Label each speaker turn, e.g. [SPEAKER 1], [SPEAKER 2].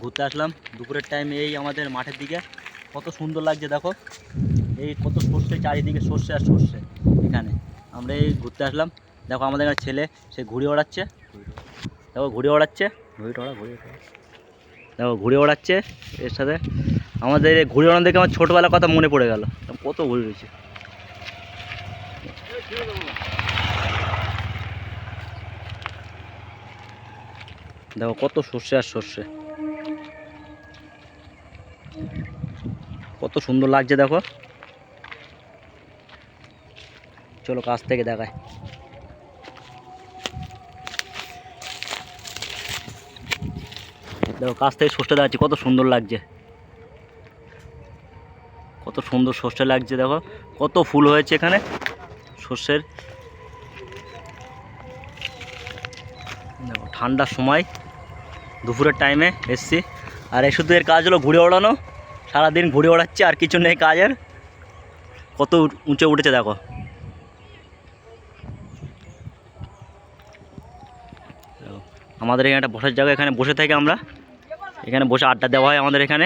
[SPEAKER 1] ঘুরতে আসলাম দুপুরের টাইমে। এই আমাদের মাঠের দিকে কত সুন্দর লাগছে দেখো, এই কত সর্ষে, চারিদিকে সর্ষে আর সর্ষে। এখানে আমরা এই ঘুরতে আসলাম। দেখো আমাদের এখানে ছেলে সে ঘুড়ি ওড়াচ্ছে, দেখো ঘুড়ি ওড়াচ্ছে, দেখো ঘুড়ি ওড়াচ্ছে। এর সাথে আমাদের এই ঘুড়ি ওড়ানো দেখে আমার ছোটোবেলার কথা মনে পড়ে গেল, কত ঘুড়ি রয়েছে। দেখো কত সর্ষে আর সর্ষে, কত সুন্দর লাগছে দেখো। চলো কাছ থেকে দেখায়। দেখো কাছ থেকে সর্ষে দেখাচ্ছি, কত সুন্দর লাগছে, কত সুন্দর সর্ষে লাগছে। দেখো কত ফুল হয়েছে এখানে সর্ষের। দেখো ঠান্ডার সময় দুপুরের টাইমে এসছি, আর এই শুধু এর কাজ হলো ঘুড়ি ওড়ানো। সারাদিন ঘুড়ি ওড়াচ্ছে, আর কিছু নেই কাজের। কত উঁচে উঠেছে দেখো। আমাদের এখানে একটা বসার জায়গা, এখানে বসে থাকি আমরা, এখানে বসে আড্ডা দেওয়া হয় আমাদের এখানে।